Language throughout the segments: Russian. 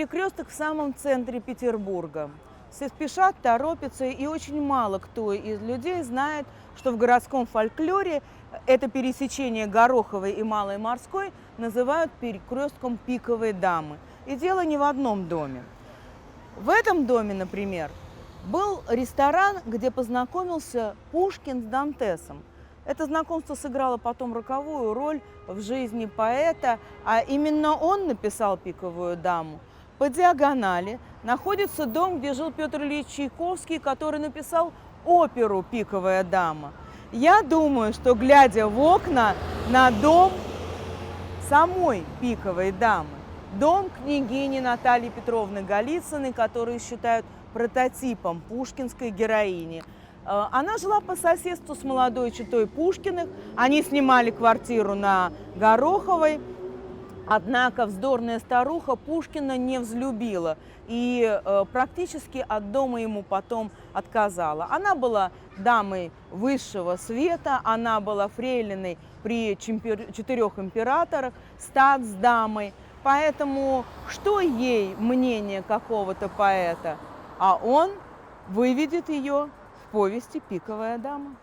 Перекресток в самом центре Петербурга. Все спешат, торопятся, и очень мало кто из людей знает, что в городском фольклоре это пересечение Гороховой и Малой Морской называют перекрестком Пиковой дамы. И дело не в одном доме. В этом доме, например, был ресторан, где познакомился Пушкин с Дантесом. Это знакомство сыграло потом роковую роль в жизни поэта, а именно он написал «Пиковую даму». По диагонали находится дом, где жил Петр Ильич Чайковский, который написал оперу «Пиковая дама». Я думаю, что, глядя в окна на дом самой Пиковой дамы, дом княгини Натальи Петровны Голицыной, которую считают прототипом пушкинской героини. Она жила по соседству с молодой четой Пушкиных, они снимали квартиру на Гороховой, однако вздорная старуха Пушкина не взлюбила и практически от дома ему потом отказала. Она была дамой высшего света, она была фрейлиной при 4 императорах, статсдамой, поэтому что ей мнение какого-то поэта, а он выведет ее в повести «Пиковая дама».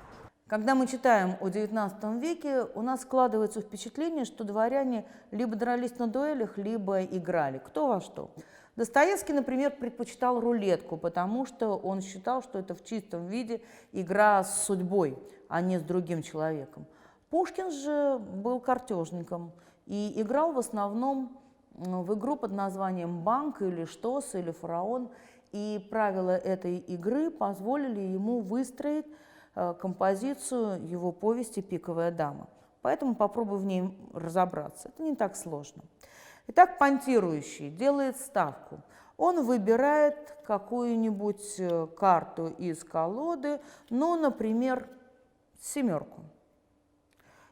Когда мы читаем о XIX веке, у нас складывается впечатление, что дворяне либо дрались на дуэлях, либо играли, кто во что. Достоевский, например, предпочитал рулетку, потому что он считал, что это в чистом виде игра с судьбой, а не с другим человеком. Пушкин же был картежником и играл в основном в игру под названием «Банк» или «Штос» или «Фараон», и правила этой игры позволили ему выстроить композицию его повести «Пиковая дама». Поэтому попробуй в ней разобраться. Это не так сложно. Итак, понтирующий делает ставку. Он выбирает какую-нибудь карту из колоды, ну, например, семерку.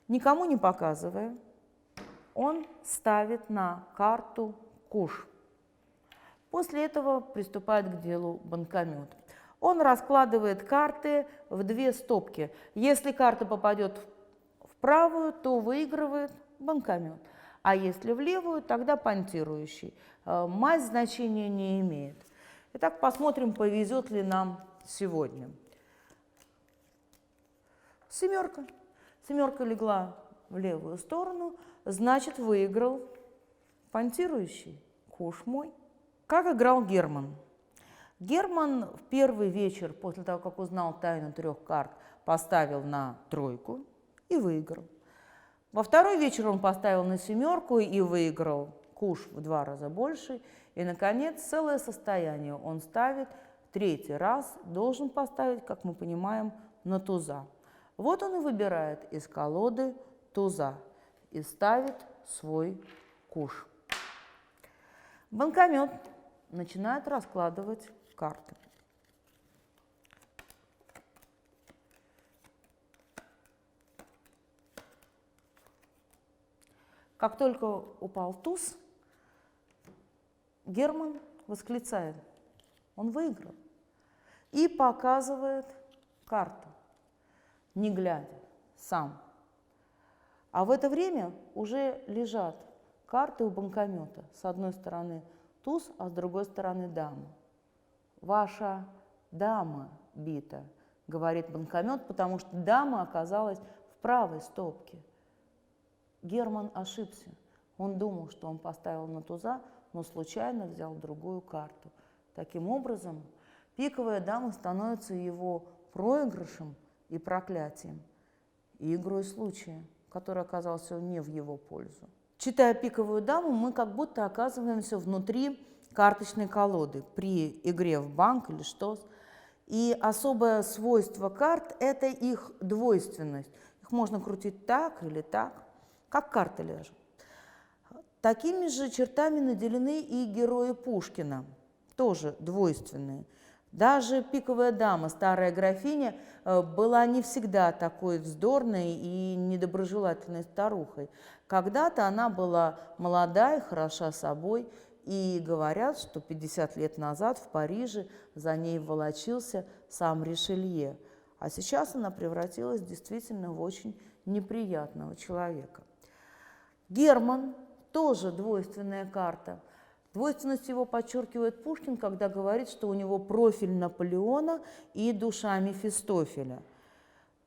Никому не показывая, он ставит на карту куш. После этого приступает к делу банкомет. Он раскладывает карты в 2 стопки. Если карта попадет в правую, то выигрывает банкомет. А если в левую, тогда понтирующий. Мать значения не имеет. Итак, посмотрим, повезет ли нам сегодня. Семерка. Семерка легла в левую сторону, значит, выиграл понтирующий. Куш мой. Как играл Герман? Герман в первый вечер, после того, как узнал тайну 3 карт, поставил на тройку и выиграл. Во второй вечер он поставил на семерку и выиграл куш в 2 раза больше. И, наконец, целое состояние он ставит, 3-й раз должен поставить, как мы понимаем, на туза. Вот он и выбирает из колоды туза и ставит свой куш. Банкомет начинает раскладывать карты. Как только упал туз, Герман восклицает: он выиграл, и показывает карту, не глядя, сам. А в это время уже лежат карты у банкомета. С одной стороны туз, а с другой стороны дама. «Ваша дама бита», говорит банкомет, потому что дама оказалась в правой стопке. Герман ошибся. Он думал, что он поставил на туза, но случайно взял другую карту. Таким образом, пиковая дама становится его проигрышем и проклятием, и игрой случая, который оказался не в его пользу. Читая «Пиковую даму», мы как будто оказываемся внутри карточной колоды при игре в банк или штос. И особое свойство карт – это их двойственность. Их можно крутить так или так, как карты лежат. Такими же чертами наделены и герои Пушкина, тоже двойственные. Даже «Пиковая дама», старая графиня, была не всегда такой вздорной и недоброжелательной старухой. Когда-то она была молода и хороша собой, и говорят, что 50 лет назад в Париже за ней волочился сам Ришелье, а сейчас она превратилась действительно в очень неприятного человека. Герман, тоже двойственная карта. Двойственность его подчеркивает Пушкин, когда говорит, что у него профиль Наполеона и душа Мефистофеля.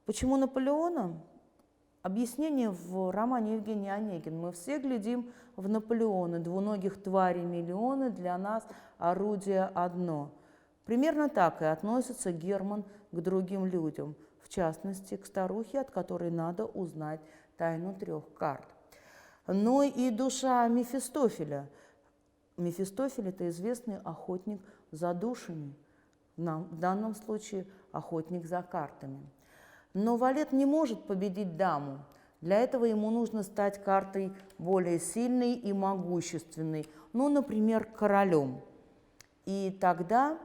Почему Наполеона? Объяснение в романе Евгения Онегин. Мы все глядим в Наполеона, двуногих тварей миллионы, для нас орудие одно. Примерно так и относится Герман к другим людям, в частности, к старухе, от которой надо узнать тайну 3 карт. Но и душа Мефистофеля. Мефистофель – это известный охотник за душами, в данном случае охотник за картами. Но валет не может победить даму. Для этого ему нужно стать картой более сильной и могущественной, ну, например, королем. И тогда,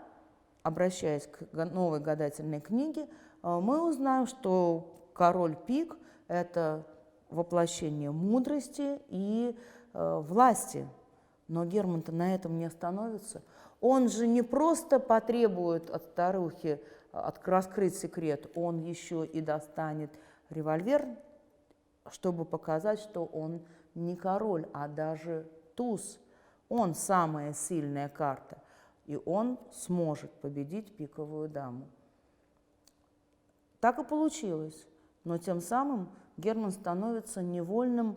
обращаясь к новой гадательной книге, мы узнаем, что король пик – это воплощение мудрости и власти. Но Герман-то на этом не остановится. Он же не просто потребует от старухи раскрыть секрет, он еще и достанет револьвер, чтобы показать, что он не король, а даже туз. Он самая сильная карта, и он сможет победить пиковую даму. Так и получилось, но тем самым Герман становится невольным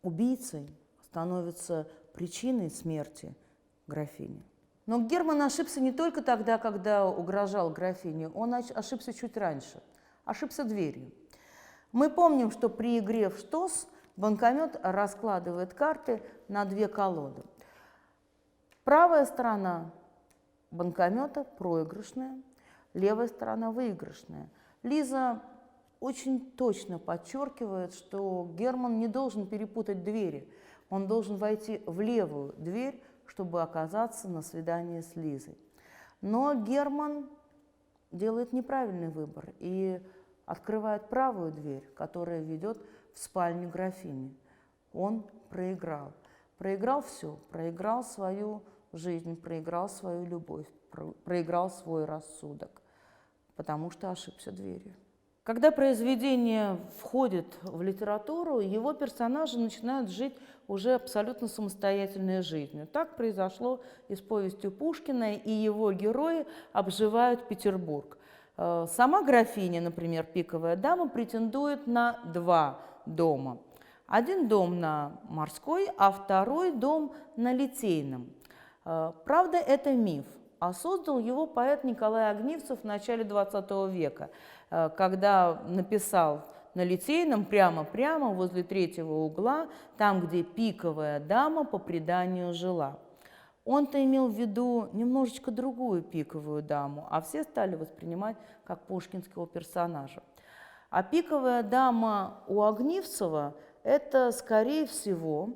убийцей, становится причиной смерти графини. Но Герман ошибся не только тогда, когда угрожал графине, он ошибся чуть раньше, ошибся дверью. Мы помним, что при игре в ШТОС банкомет раскладывает карты на 2 колоды. Правая сторона банкомета проигрышная, левая сторона выигрышная. Лиза очень точно подчеркивает, что Герман не должен перепутать двери, он должен войти в левую дверь, чтобы оказаться на свидании с Лизой. Но Герман делает неправильный выбор и открывает правую дверь, которая ведет в спальню графини. Он проиграл. Проиграл все. Проиграл свою жизнь, проиграл свою любовь, проиграл свой рассудок, потому что ошибся дверью. Когда произведение входит в литературу, его персонажи начинают жить уже абсолютно самостоятельной жизнью. Так произошло и с повестью Пушкина, и его герои обживают Петербург. Сама графиня, например, пиковая дама, претендует на 2 дома. Один дом на Морской, а второй дом на Литейном. Правда, это миф, а создал его поэт Николай Огнивцев в начале XX века, когда написал на Литейном прямо-прямо возле 3-го угла, там, где пиковая дама по преданию жила. Он-то имел в виду немножечко другую пиковую даму, а все стали воспринимать как пушкинского персонажа. А пиковая дама у Огнивцева – это, скорее всего,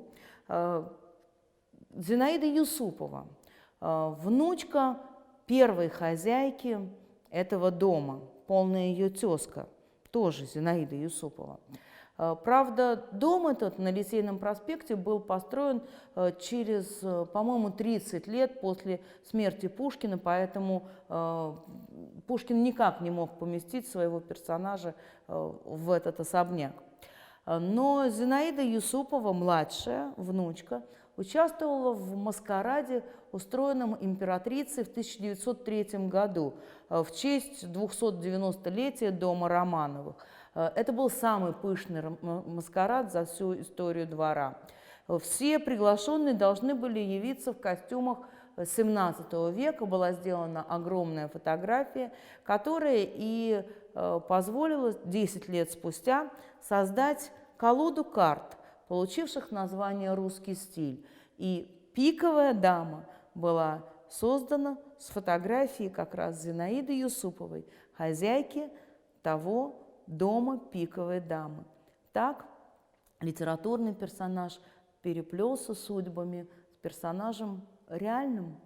Зинаида Юсупова, внучка первой хозяйки этого дома, полная ее тезка, тоже Зинаида Юсупова. Правда, дом этот на Литейном проспекте был построен через, по-моему, 30 лет после смерти Пушкина, поэтому Пушкин никак не мог поместить своего персонажа в этот особняк. Но Зинаида Юсупова, младшая внучка, участвовала в маскараде, устроенном императрицей в 1903 году в честь 290-летия дома Романовых. Это был самый пышный маскарад за всю историю двора. Все приглашенные должны были явиться в костюмах XVII века. Была сделана огромная фотография, которая и позволила 10 лет спустя создать колоду карт, получивших название «Русский стиль». И пиковая дама была создана с фотографией как раз Зинаиды Юсуповой, хозяйки того дома пиковой дамы. Так литературный персонаж переплелся судьбами с персонажем реальным.